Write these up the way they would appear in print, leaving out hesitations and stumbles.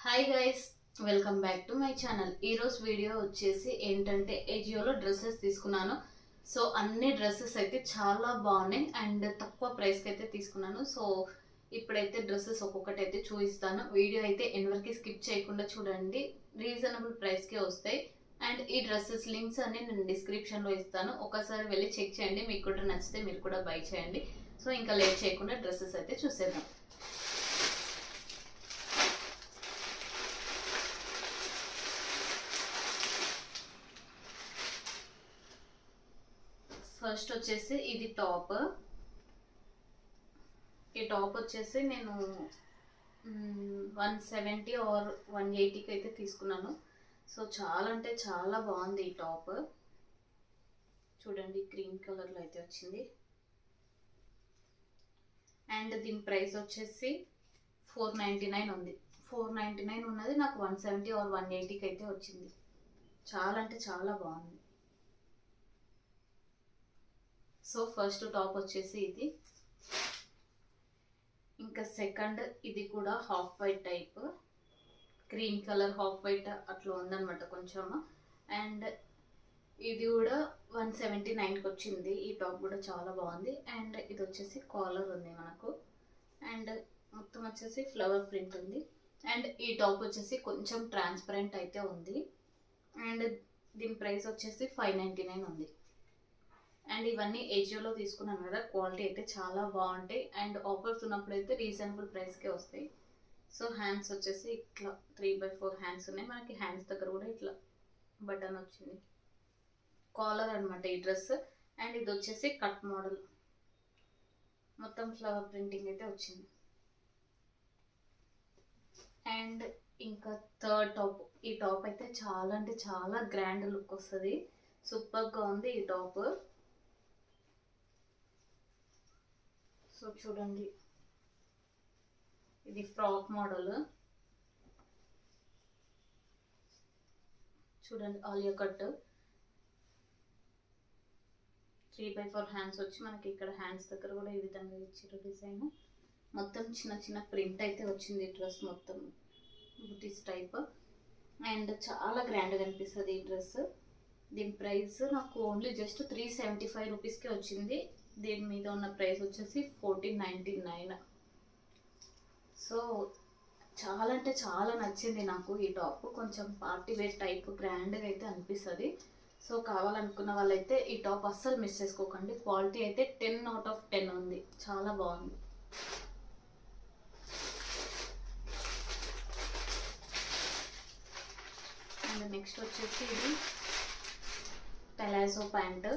Hi guys, welcome back to my channel. ఈరోజు video వచ్చేసి ఏంటంటే ఏజియోలో డ్రెస్సెస్ తీసుకున్నాను. సో అన్ని డ్రెస్సెస్ అయితే చాలా బాగున్నాయి అండ్ తక్కువ ప్రైస్కి అయితే తీసుకున్నాను. సో ఇప్పుడైతే డ్రెస్సెస్ ఒక్కొక్కటి అయితే చూపిస్తాను. వీడియో అయితే ఎన్వరికి స్కిప్ చేయకుండా చూడండి, రీజనబుల్ ప్రైస్కే వస్తాయి. అండ్ ఈ డ్రెస్సెస్ లింక్స్ అన్ని నేను డిస్క్రిప్షన్లో ఇస్తాను, ఒకసారి వెళ్ళి చెక్ చేయండి. మీకు కూడా నచ్చితే మీరు కూడా బై చేయండి. సో ఇంకా లేట్ చేయకుండా డ్రెస్సెస్ అయితే చూసేద్దాం. ఫస్ట్ వచ్చేసి ఇది టాప్. ఈ టాప్ వచ్చేసి నేను 170 ఆర్ 180కి అయితే తీసుకున్నాను. సో చాలా అంటే చాలా బాగుంది ఈ టాప్. చూడండి, గ్రీన్ కలర్లో అయితే వచ్చింది. అండ్ దీని ప్రైస్ వచ్చేసి 499 ఉంది. 499 ఉన్నది నాకు 170 ఆర్ 180కి అయితే వచ్చింది. చాలా అంటే చాలా బాగుంది. సో ఫస్ట్ టాప్ వచ్చేసి ఇది. ఇంకా సెకండ్ ఇది కూడా half white type, green colour half white అట్లా ఉందన్నమాట కొంచెం. అండ్ ఇది కూడా 179కి వచ్చింది. ఈ టాప్ కూడా చాలా బాగుంది. అండ్ ఇది వచ్చేసి కాలర్ ఉంది మనకు. అండ్ మొత్తం వచ్చేసి ఫ్లవర్ ప్రింట్ ఉంది. అండ్ ఈ టాప్ వచ్చేసి కొంచెం ట్రాన్స్పరెంట్ అయితే ఉంది. అండ్ దీని ప్రైస్ వచ్చేసి 599 ఉంది. అండ్ ఇవన్నీ ఏజియోలో తీసుకున్నాను కదా, క్వాలిటీ అయితే చాలా బాగుంటాయి. అండ్ ఆఫర్స్ ఉన్నప్పుడు అయితే రీజనబుల్ ప్రైస్కే వస్తాయి. సో హ్యాండ్స్ వచ్చేసి ఇట్లా 3/4 హ్యాండ్స్ ఉన్నాయి మనకి. హ్యాండ్స్ దగ్గర కూడా ఇట్లా బటన్ వచ్చింది. కాలర్ అనమాట ఈ డ్రెస్. అండ్ ఇది వచ్చేసి కట్ మోడల్, మొత్తం ఫ్లవర్ ప్రింటింగ్ అయితే వచ్చింది. అండ్ ఇంకా థర్డ్ టాప్. ఈ టాప్ అయితే చాలా అంటే చాలా గ్రాండ్ లుక్ వస్తుంది. సూపర్గా ఉంది ఈ టాప్. సో చూడండి, ఇది ఫ్రాక్ మోడల్. చూడండి, ఆలియా కట్ 3/4 హ్యాండ్స్ వచ్చి మనకి ఇక్కడ హ్యాండ్స్ దగ్గర కూడా ఈ విధంగా ఇచ్చారు డిజైన్. మొత్తం చిన్న చిన్న ప్రింట్ అయితే వచ్చింది డ్రెస్ మొత్తం, బుటీస్ టైప్. అండ్ చాలా గ్రాండ్గా అనిపిస్తుంది ఈ డ్రెస్. దీని ప్రైస్ నాకు ఓన్లీ జస్ట్ 375 రూపీస్కే వచ్చింది. దీని మీద ఉన్న ప్రైస్ వచ్చేసి 1499. సో చాలా అంటే చాలా నచ్చింది నాకు ఈ టాప్. కొంచెం పార్టీ వేర్ టైప్ గ్రాండ్గా అయితే అనిపిస్తుంది. సో కావాలనుకున్న వాళ్ళైతే ఈ టాప్ అస్సలు మిస్ చేసుకోకండి. క్వాలిటీ అయితే 10/10 ఉంది, చాలా బాగుంది. అండ్ నెక్స్ట్ వచ్చేసి ఇది పెలాజో ప్యాంట్.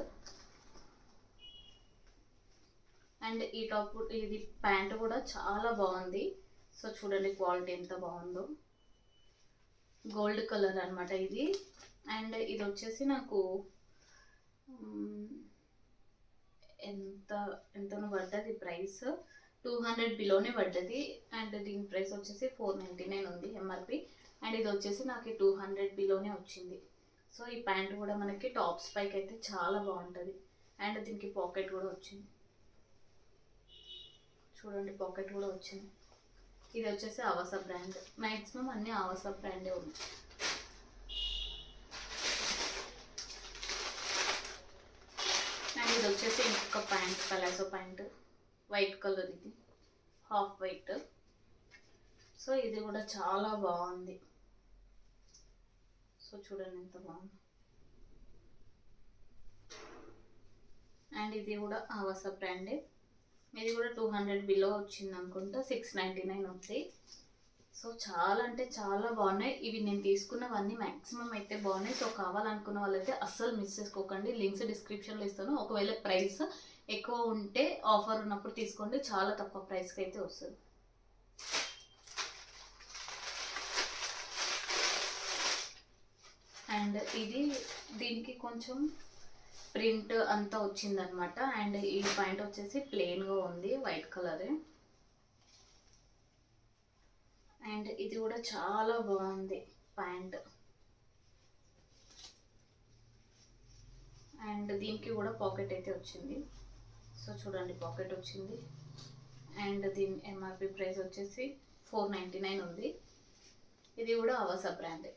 అండ్ ఈ టాప్ ఇది ప్యాంట్ కూడా చాలా బాగుంది. సో చూడండి క్వాలిటీ ఎంత బాగుందో. గోల్డ్ కలర్ అనమాట ఇది. అండ్ ఇది వచ్చేసి నాకు ఎంతనో పడ్డది ప్రైస్, 200 బిలోనే పడ్డది. అండ్ దీని ప్రైస్ వచ్చేసి 499 ఉంది ఎంఆర్పి. అండ్ ఇది వచ్చేసి నాకు 200 బిలోనే వచ్చింది. సో ఈ ప్యాంట్ కూడా మనకి టాప్స్ పైకి అయితే చాలా బాగుంటుంది. అండ్ దీనికి పాకెట్ కూడా వచ్చింది. చూడండి, పాకెట్ కూడా వచ్చింది. ఇది వచ్చేసి ఆవాస బ్రాండ్. మ్యాక్సిమం అన్ని ఆవాస బ్రాండే ఉన్నాయి. అండ్ ఇది వచ్చేసి ఇంకొక pant, palazzo pant, white colour. ఇది హాఫ్ వైట్. సో ఇది కూడా చాలా బాగుంది. సో చూడండి ఎంత బాగుంది. అండ్ ఇది కూడా ఆవాస బ్రాండే. ఇది కూడా 200 బిలో వచ్చింది అనుకుంటా, 699 ఉంది. సో చాలా అంటే చాలా బాగున్నాయి. ఇవి నేను తీసుకున్నవన్నీ మ్యాక్సిమం అయితే బాగున్నాయి. సో కావాలనుకున్న వాళ్ళైతే అస్సలు మిస్ చేసుకోకండి. లింక్స్ డిస్క్రిప్షన్లో ఇస్తాను. ఒకవేళ ప్రైస్ ఎక్కువ ఉంటే ఆఫర్ ఉన్నప్పుడు తీసుకోండి, చాలా తక్కువ ప్రైస్కి అయితే వస్తుంది. అండ్ ఇది దీనికి కొంచెం ప్రింట్ అంతా వచ్చిందనమాట. అండ్ ఈ ప్యాంట్ వచ్చేసి ప్లెయిన్గా ఉంది, వైట్ కలర్. అండ్ ఇది కూడా చాలా బాగుంది ప్యాంట్. అండ్ దీనికి కూడా పాకెట్ అయితే వచ్చింది. సో చూడండి, పాకెట్ వచ్చింది. అండ్ దీని ఎంఆర్పి ప్రైస్ వచ్చేసి 499 ఉంది. ఇది కూడా అవసా బ్రాండ్.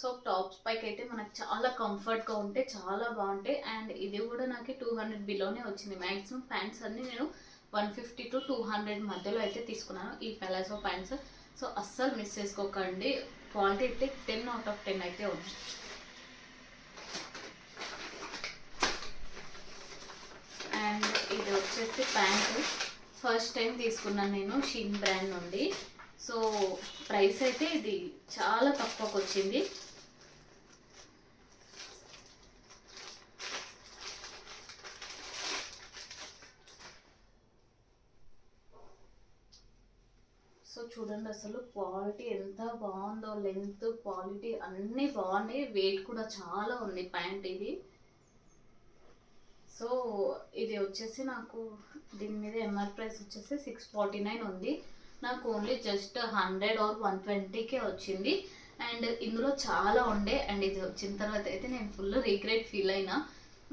సో టాప్స్ పైకి అయితే మనకు చాలా కంఫర్ట్గా ఉంటే చాలా బాగుంటాయి. అండ్ ఇది కూడా నాకు 200 బిలోనే వచ్చింది. మ్యాక్సిమం ప్యాంట్స్ అన్నీ నేను 150 to 200 మధ్యలో అయితే తీసుకున్నాను ఈ పెలాజో ప్యాంట్స్. సో అస్సలు మిస్ చేసుకోకండి. క్వాలిటీ అయితే 10 out of 10 అయితే ఉంది. అండ్ ఇది వచ్చేసి ప్యాంట్ ఫస్ట్ టైం తీసుకున్నాను నేను షీన్ బ్రాండ్ నుండి. సో ప్రైస్ అయితే ఇది చాలా తక్కువకు వచ్చింది. సో చూడండి అసలు క్వాలిటీ ఎంత బాగుందో, లెంత్ క్వాలిటీ అన్నీ బాగున్నాయి. వెయిట్ కూడా చాలా ఉంది ప్యాంట్ ఇది. సో ఇది వచ్చేసి నాకు దీని మీద ఎంఆర్ ప్రైస్ వచ్చేసి 649 ఉంది. నాకు ఓన్లీ జస్ట్ 100 or 120కే వచ్చింది. అండ్ ఇందులో చాలా ఉండే. అండ్ ఇది వచ్చిన తర్వాత అయితే నేను ఫుల్ రిగ్రెట్ ఫీల్ అయినా.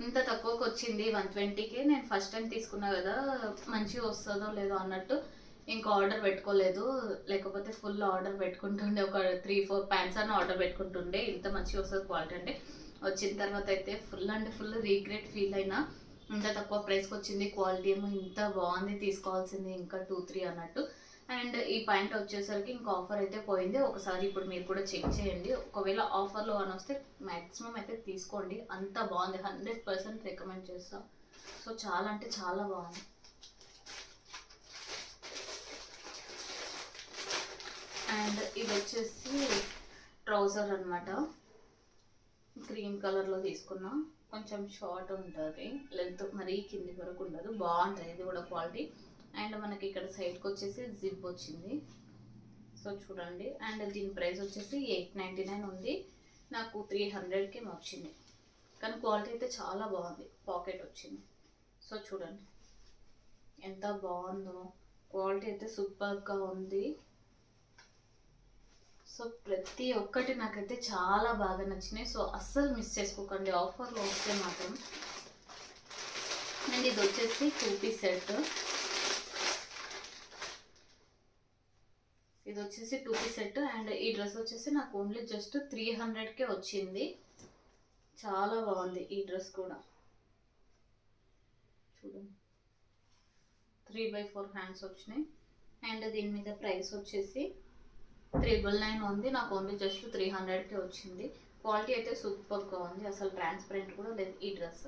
ఇంత తక్కువకి వచ్చింది 120కే. నేను ఫస్ట్ టైం తీసుకున్నా కదా, మంచిగా వస్తుందో లేదో అన్నట్టు ఇంకా ఆర్డర్ పెట్టుకోలేదు. లేకపోతే ఫుల్ ఆర్డర్ పెట్టుకుంటుండే, ఒక 3-4 ప్యాంట్స్ అని ఆర్డర్ పెట్టుకుంటుండే. ఇంత మంచిగా వస్తుంది క్వాలిటీ అంటే. వచ్చిన తర్వాత అయితే ఫుల్ అంటే ఫుల్ రిగ్రెట్ ఫీల్ అయినా. ఇంత తక్కువ ప్రైస్కి వచ్చింది, క్వాలిటీ ఏమో ఇంత బాగుంది, తీసుకోవాల్సింది ఇంకా 2-3 అన్నట్టు. అండ్ ఈ ప్యాంట్ వచ్చేసరికి ఇంకా ఆఫర్ అయితే పోయింది. ఒకసారి ఇప్పుడు మీరు కూడా చెక్ చేయండి. ఒకవేళ ఆఫర్లో అని వస్తే మ్యాక్సిమం అయితే తీసుకోండి. అంత బాగుంది, 100% రికమెండ్ చేస్తాం. సో చాలా అంటే చాలా బాగుంది. అండ్ ఇది వచ్చేసి ట్రౌజర్ అనమాట. క్రీమ్ కలర్లో తీసుకున్నా. కొంచెం షార్ట్ ఉంటుంది, లెంత్ మరీ కింది వరకు ఉండదు, బాగుంటుంది ఇది కూడా క్వాలిటీ. అండ్ మనకి ఇక్కడ సైడ్కి వచ్చేసి జిప్ వచ్చింది. సో చూడండి. అండ్ దీని ప్రైస్ వచ్చేసి 899 ఉంది. నాకు 300కి వచ్చింది. కానీ క్వాలిటీ అయితే చాలా బాగుంది. పాకెట్ వచ్చింది. సో చూడండి ఎంత బాగుందో, క్వాలిటీ అయితే సూపర్గా ఉంది. సో ప్రతి ఒక్కటి నాకైతే చాలా బాగా నచ్చినాయి. సో అస్సలు మిస్ చేసుకోకండి ఆఫర్లో వస్తే మాత్రం. అండ్ ఇది వచ్చేసి 2-piece సెట్. ఇది వచ్చేసి 2-piece సెట్. అండ్ ఈ డ్రెస్ వచ్చేసి నాకు ఓన్లీ జస్ట్ 300కే వచ్చింది. చాలా బాగుంది ఈ డ్రెస్ కూడా. చూడండి 3/4 హ్యాండ్స్ వచ్చినాయి. అండ్ దీని మీద ప్రైస్ వచ్చేసి 399 ఉంది. నాకు ఓన్లీ జస్ట్ 300కే వచ్చింది. క్వాలిటీ అయితే సూపర్గా ఉంది, అసలు ట్రాన్స్పరెంట్ కూడా లేదు ఈ డ్రెస్.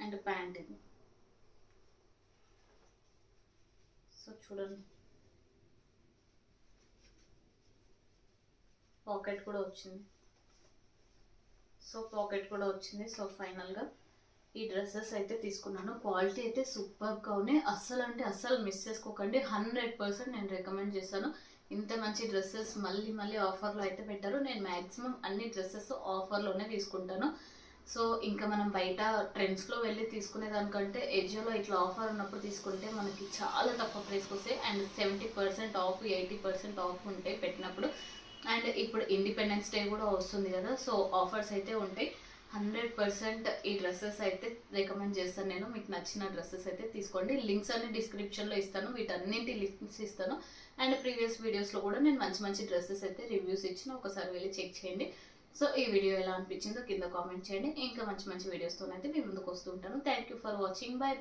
అండ్ ప్యాంట్ ఇది. సో చూడండి పాకెట్ కూడా వచ్చింది. సో ఫైనల్గా ఈ డ్రెస్సెస్ అయితే తీసుకున్నాను. క్వాలిటీ అయితే సూపర్గా ఉన్నాయి. అస్సలు అంటే అస్సలు మిస్ చేసుకోకండి. 100% నేను రికమెండ్ చేస్తాను. ఇంత మంచి డ్రెస్సెస్ మళ్ళీ మళ్ళీ ఆఫర్లో అయితే పెట్టారు. నేను మ్యాక్సిమం అన్ని డ్రెస్సెస్ ఆఫర్లోనే తీసుకుంటాను. సో ఇంకా మనం బయట ట్రెండ్స్లో వెళ్ళి తీసుకునే దానికంటే ఎజియోలో ఇట్లా ఆఫర్ ఉన్నప్పుడు తీసుకుంటే మనకి చాలా తక్కువ ప్రైస్కి వస్తాయి. అండ్ 70% ఆఫ్, 80% ఆఫ్ ఉంటాయి పెట్టినప్పుడు. అండ్ ఇప్పుడు ఇండిపెండెన్స్ డే కూడా వస్తుంది కదా, సో ఆఫర్స్ అయితే ఉంటాయి. 100% ఈ డ్రెస్సెస్ అయితే రికమెండ్ చేస్తాను నేను. మీకు నచ్చిన డ్రెస్సెస్ అయితే తీసుకోండి. లింక్స్ అన్ని డిస్క్రిప్షన్లో ఇస్తాను, వీటన్నింటి లింక్స్ ఇస్తాను. అండ్ ప్రీవియస్ వీడియోస్లో కూడా నేను మంచి మంచి డ్రెస్సెస్ అయితే రివ్యూస్ ఇచ్చిన, ఒకసారి వెళ్ళి చెక్ చేయండి. సో ఈ వీడియో ఎలా అనిపించిందో కింద కామెంట్ చేయండి. ఇంకా మంచి మంచి వీడియోస్తోనైతే మీ ముందుకు వస్తూ ఉంటాను. Thank you for watching. By.